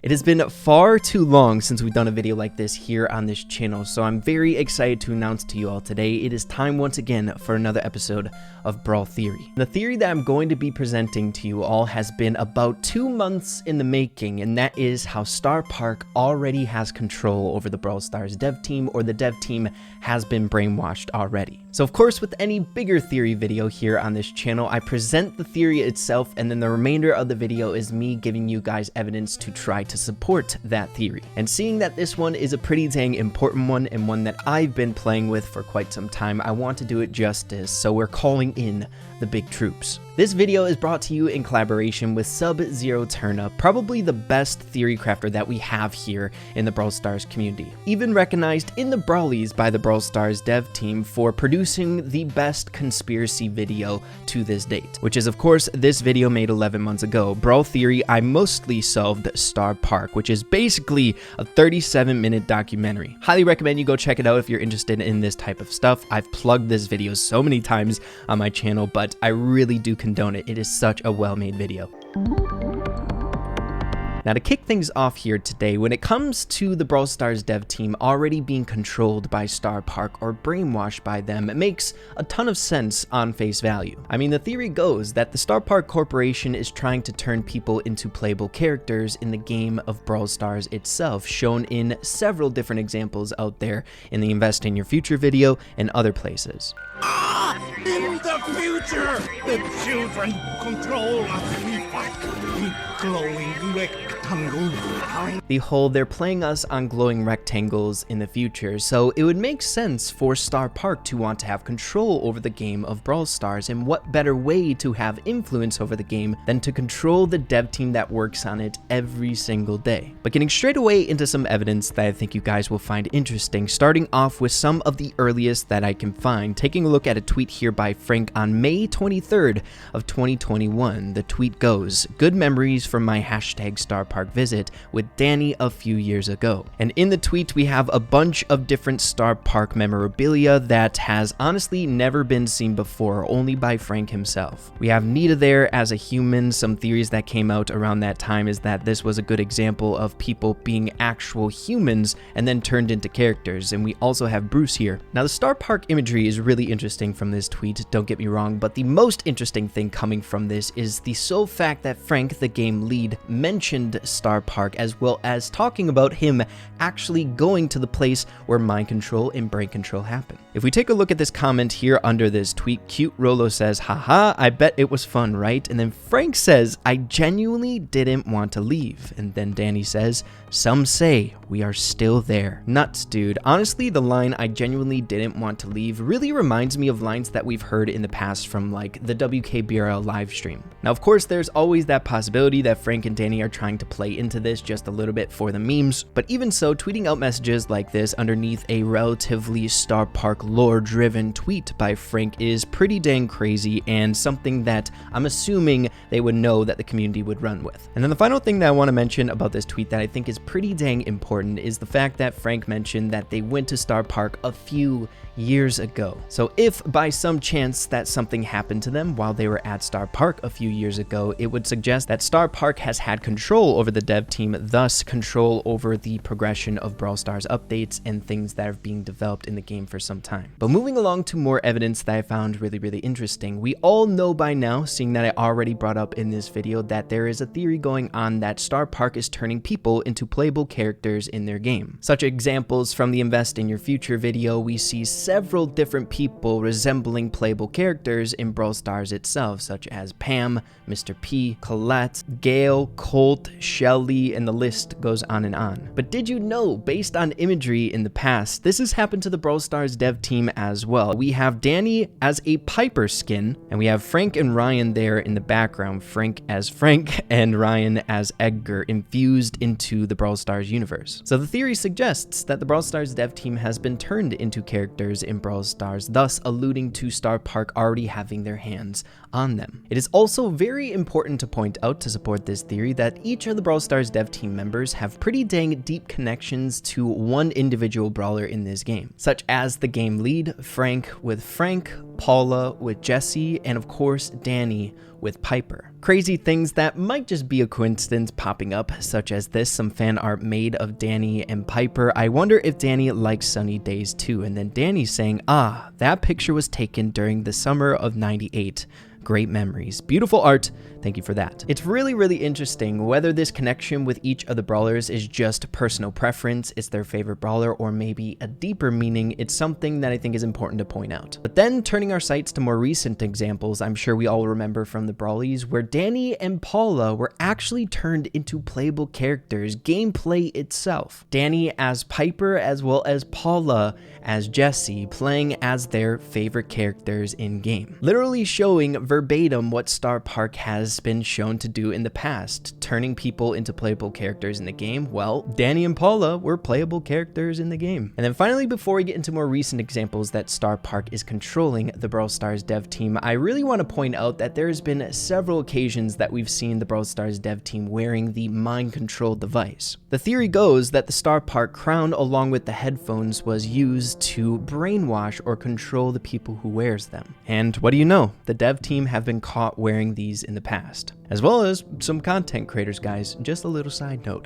It has been far too long since we've done a video like this here on this channel, so I'm very excited to announce to you all today it is time once again for another episode of Brawl Theory. The theory that I'm going to be presenting to you all has been about 2 months in the making, and that is how Starr Park already has control over the Brawl Stars dev team, or the dev team has been brainwashed already. So of course, with any bigger theory video here on this channel, I present the theory itself, and then the remainder of the video is me giving you guys evidence to try to support that theory. And seeing that this one is a pretty dang important one, and one that I've been playing with for quite some time, I want to do it justice, so we're calling in the big troops. This video is brought to you in collaboration with Sub-Zero Turnip, probably the best theory crafter that we have here in the Brawl Stars community. Even recognized in the Brawlies by the Brawl Stars dev team for producing the best conspiracy video to this date, which is of course this video made 11 months ago, Brawl Theory I Mostly Solved Starr Park, which is basically a 37-minute documentary. Highly recommend you go check it out if you're interested in this type of stuff. I've plugged this video so many times on my channel, but I really do condone it. It is such a well-made video. Now, to kick things off here today, when it comes to the Brawl Stars dev team already being controlled by Starr Park or brainwashed by them, it makes a ton of sense on face value. I mean, the theory goes that the Starr Park Corporation is trying to turn people into playable characters in the game of Brawl Stars itself, shown in several different examples out there in the Invest in Your Future video and other places. In the future, the children control us. We fight in glowing rectangles. The whole they're playing us on glowing rectangles in the future, so it would make sense for Starr Park to want to have control over the game of Brawl Stars, and what better way to have influence over the game than to control the dev team that works on it every single day. But getting straight away into some evidence that I think you guys will find interesting, starting off with some of the earliest that I can find, taking a look at a tweet here by Frank on May 23rd of 2021. The tweet goes, "Good memories from my hashtag Starr Park visit with Danny a few years ago." And in the tweet, we have a bunch of different Starr Park memorabilia that has honestly never been seen before, only by Frank himself. We have Nita there as a human. Some theories that came out around that time is that this was a good example of people being actual humans and then turned into characters. And we also have Bruce here. Now, the Starr Park imagery is really interesting from this tweet, don't get me wrong, but the most interesting thing coming from this is the sole fact that Frank, the game lead, mentioned Starr Park, as well as talking about him actually going to the place where mind control and brain control happen. If we take a look at this comment here under this tweet, Cute Rolo says, "Haha, I bet it was fun, right?" And then Frank says, "I genuinely didn't want to leave." And then Danny says, "Some say we are still there." Nuts, dude. Honestly, the line "I genuinely didn't want to leave" really reminds me of lines that we've heard in the past from like the WKBRL live stream. Now, of course, there's always that possibility that Frank and Danny are trying to play into this just a little bit for the memes, but even so, tweeting out messages like this underneath a relatively Starr Park lore-driven tweet by Frank is pretty dang crazy, and something that I'm assuming they would know that the community would run with. And then the final thing that I want to mention about this tweet that I think is pretty dang important is the fact that Frank mentioned that they went to Starr Park a few years ago. So if by some chance that something happened to them while they were at Starr Park a few years ago, it would suggest that Starr Park has had control over the dev team, thus control over the progression of Brawl Stars updates and things that are being developed in the game for some time. But moving along to more evidence that I found really interesting, we all know by now, seeing that I already brought up in this video, that there is a theory going on that Starr Park is turning people into playable characters in their game. Such examples from the Invest in Your Future video, we see several different people resembling playable characters in Brawl Stars itself, such as Pam, Mr. P, Colette, Gale, Colt, Shelly, and the list goes on and on. But did you know, based on imagery in the past, this has happened to the Brawl Stars dev team as well. We have Danny as a Piper skin, and we have Frank and Ryan there in the background, Frank as Frank and Ryan as Edgar, infused into the Brawl Stars universe. So the theory suggests that the Brawl Stars dev team has been turned into characters in Brawl Stars, thus alluding to Starr Park already having their hands on them. It is also very important to point out, to support this theory, that each of the Brawl Stars dev team members have pretty dang deep connections to one individual brawler in this game, such as the game lead, Frank with Frank, Paula with Jesse, and of course Danny with Piper. Crazy things that might just be a coincidence popping up, such as this, some fan art made of Danny and Piper. I wonder if Danny likes sunny days too, and then Danny saying, ah, that picture was taken during the summer of '98. Great memories. Beautiful art. Thank you for that. It's really interesting whether this connection with each of the brawlers is just personal preference, it's their favorite brawler, or maybe a deeper meaning. It's something that I think is important to point out. But then turning our sights to more recent examples, I'm sure we all remember from the Brawlies where Danny and Paula were actually turned into playable characters, gameplay itself. Danny as Piper as well as Paula as Jesse, playing as their favorite characters in game. Literally showing verbatim what Starr Park has been shown to do in the past, turning people into playable characters in the game. Well, Danny and Paula were playable characters in the game. And then finally, before we get into more recent examples that Starr Park is controlling the Brawl Stars dev team, I really want to point out that there's been several occasions that we've seen the Brawl Stars dev team wearing the mind control device. The theory goes that the Starr Park crown along with the headphones was used to brainwash or control the people who wears them. And what do you know? The dev team have been caught wearing these in the past, as well as some content creators, guys. Just a little side note.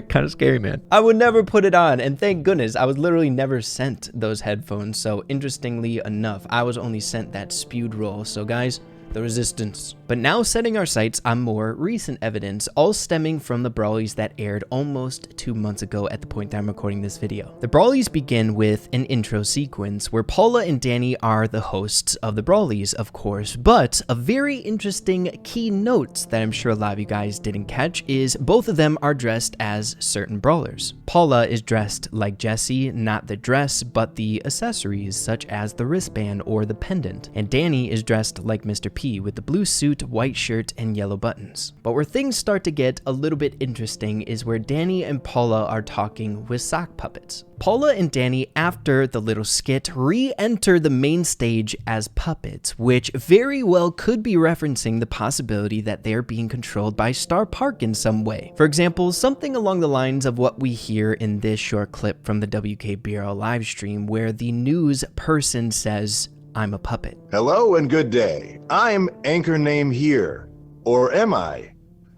Kind of scary, man. I would never put it on, and thank goodness I was literally never sent those headphones. So interestingly enough, I was only sent that spewed roll. So guys, the resistance. But now setting our sights on more recent evidence, all stemming from the Brawlies that aired almost 2 months ago at the point that I'm recording this video. The Brawlies begin with an intro sequence where Paula and Danny are the hosts of the Brawlies, of course, but a very interesting key note that I'm sure a lot of you guys didn't catch is both of them are dressed as certain brawlers. Paula is dressed like Jesse, not the dress, but the accessories such as the wristband or the pendant, and Danny is dressed like Mr. P with the blue suit, white shirt, and yellow buttons. But where things start to get a little bit interesting is where Danny and Paula are talking with sock puppets. Paula and Danny, after the little skit, re-enter the main stage as puppets, which very well could be referencing the possibility that they are being controlled by Starr Park in some way. For example, something along the lines of what we hear in this short clip from the WKBRL livestream, where the news person says, "I'm a puppet." Hello and good day. I'm Anchor Name Here. Or am I?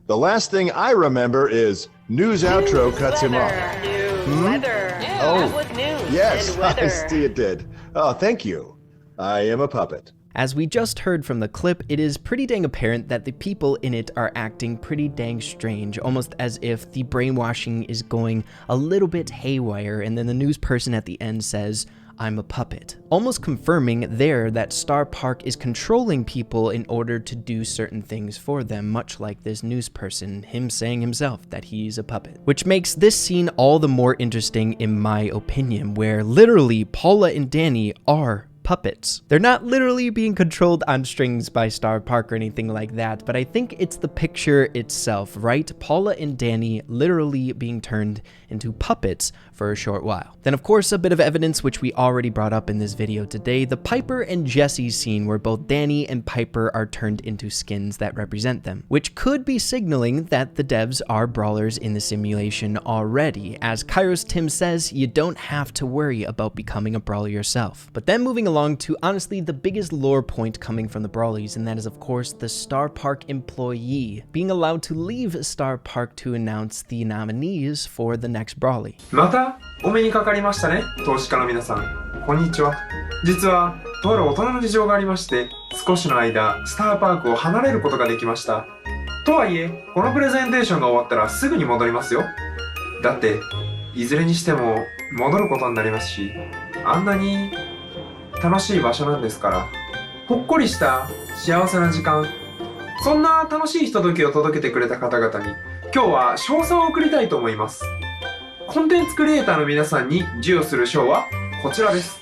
The last thing I remember is news outro cuts him off. Weather. Oh, That was news. yes, And I weather. see it did. Oh, thank you. I am a puppet. As we just heard from the clip, it is pretty dang apparent that the people in it are acting pretty dang strange, almost as if the brainwashing is going a little bit haywire, and then the news person at the end says, "I'm a puppet," almost confirming there that Starr Park is controlling people in order to do certain things for them, much like this news person, him saying himself that he's a puppet. Which makes this scene all the more interesting in my opinion, where literally Paula and Danny are puppets. They're not literally being controlled on strings by Starr Park or anything like that, but I think it's the picture itself, right? Paula and Danny literally being turned into puppets for a short while. Then of course, a bit of evidence which we already brought up in this video today, the Piper and Jesse scene where both Danny and Piper are turned into skins that represent them, which could be signaling that the devs are brawlers in the simulation already. As Kairos Tim says, you don't have to worry about becoming a brawler yourself. But then moving along to honestly the biggest lore point coming from the Brawlies, and that is of course the Starr Park employee being allowed to leave Starr Park to announce the nominees for the next Brawly. またお目にかかりましたね、投資家の皆さん。こんにちは。実はとある大人の事情がありまして、少しの間スターパークを離れることができました。とはいえ、このプレゼンテーションが終わったらすぐに戻りますよ。だっていずれにしても戻ることになりますし、あんなに楽しい場所なんですから。ほっこりした幸せな時間、そんな楽しいひとときを届けてくれた方々に今日は賞賛を送りたいと思います。コンテンツクリエイターの皆さんに授与する賞はこちらです。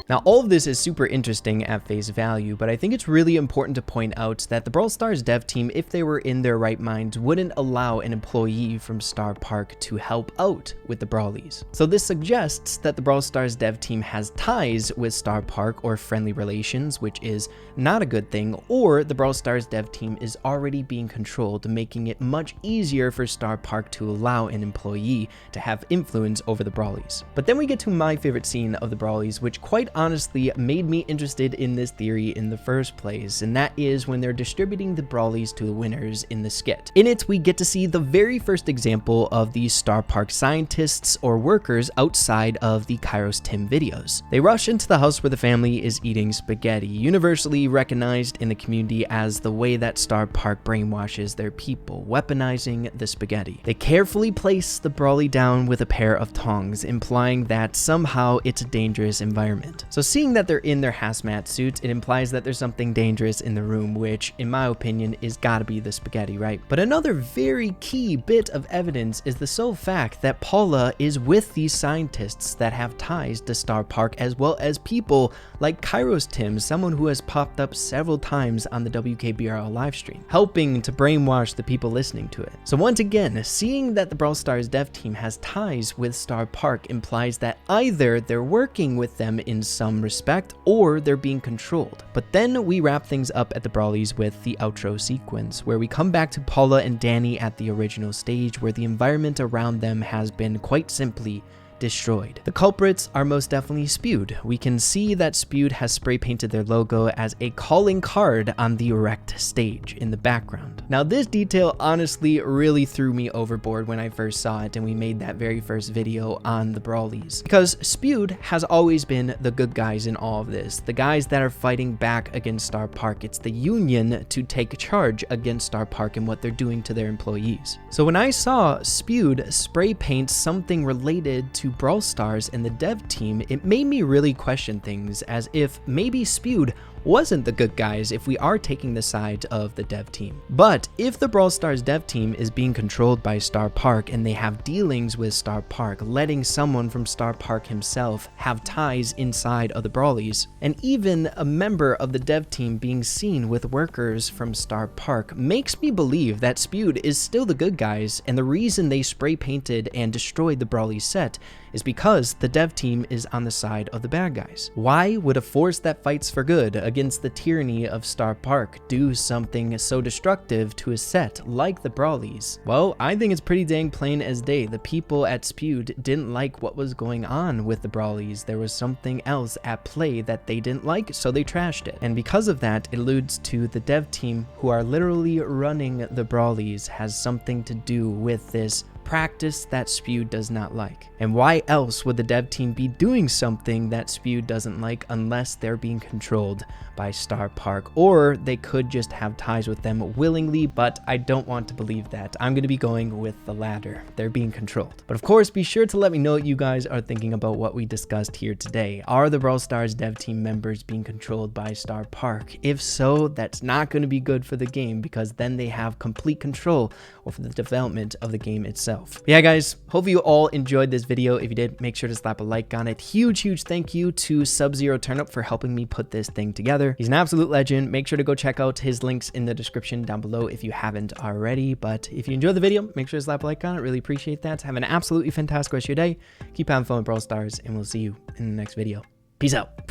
Now, all of this is super interesting at face value, but I think it's really important to point out that the Brawl Stars dev team, if they were in their right minds, wouldn't allow an employee from Starr Park to help out with the Brawlies. So this suggests that the Brawl Stars dev team has ties with Starr Park or friendly relations, which is not a good thing, or the Brawl Stars dev team is already being controlled, making it much easier for Starr Park to allow an employee to have influence over the Brawlies. But then we get to my favorite scene of the Brawlies, which quite honestly made me interested in this theory in the first place, and that is when they're distributing the Brawlies to the winners in the skit. In it, we get to see the very first example of these Starr Park scientists or workers outside of the Kairos Tim videos. They rush into the house where the family is eating spaghetti, universally recognized in the community as the way that Starr Park brainwashes their people, weaponizing the spaghetti. They carefully place the Brawly down with a pair of tongs, implying that somehow it's a dangerous environment. So seeing that they're in their hazmat suits, it implies that there's something dangerous in the room, which in my opinion is gotta be the spaghetti, right? But another very key bit of evidence is the sole fact that Paula is with these scientists that have ties to Starr Park, as well as people like Kairos Tim, someone who has popped up several times on the WKBRL livestream, helping to brainwash the people listening to it. So once again, seeing that the Brawl Stars dev team has ties with Starr Park implies that either they're working with them in some respect or they're being controlled. But then we wrap things up at the Brawlies with the outro sequence, where we come back to Paula and Danny at the original stage, where the environment around them has been quite simply destroyed. The culprits are most definitely Spewed. We can see that Spewed has spray painted their logo as a calling card on the erect stage in the background. Now this detail honestly really threw me overboard when I first saw it and we made that very first video on the Brawlies, because Spewed has always been the good guys in all of this, the guys that are fighting back against Starr Park. It's the union to take charge against Starr Park and what they're doing to their employees. So when I saw Spewed spray paint something related to Brawl Stars and the dev team, it made me really question things, as if maybe Spewed wasn't the good guys if we are taking the side of the dev team. But if the Brawl Stars dev team is being controlled by Starr Park and they have dealings with Starr Park, letting someone from Starr Park himself have ties inside of the Brawlies, and even a member of the dev team being seen with workers from Starr Park, makes me believe that Spewed is still the good guys, and the reason they spray painted and destroyed the Brawly set is because the dev team is on the side of the bad guys. Why would a force that fights for good against the tyranny of Starr Park do something so destructive to a set like the Brawlies? Well, I think it's pretty dang plain as day. The people at Spewed didn't like what was going on with the Brawlies. There was something else at play that they didn't like, so they trashed it. And because of that, it alludes to the dev team, who are literally running the Brawlies, has something to do with this practice that Spewed does not like. And why else would the dev team be doing something that Spewed doesn't like unless they're being controlled by Starr Park? Or they could just have ties with them willingly, but I don't want to believe that. I'm going to be going with the latter. They're being controlled. But of course, be sure to let me know what you guys are thinking about what we discussed here today. Are the Brawl Stars dev team members being controlled by Starr Park? If so, that's not going to be good for the game, because then they have complete control over the development of the game itself. But yeah, guys, hope you all enjoyed this video. If you did, make sure to slap a like on it. Huge thank you to Sub-Zero Turnip for helping me put this thing together. He's an absolute legend. Make sure to go check out his links in the description down below if you haven't already. But if you enjoyed the video, make sure to slap a like on it. Really appreciate that. Have an absolutely fantastic rest of your day. Keep having fun with Brawl Stars, and we'll see you in the next video. Peace out.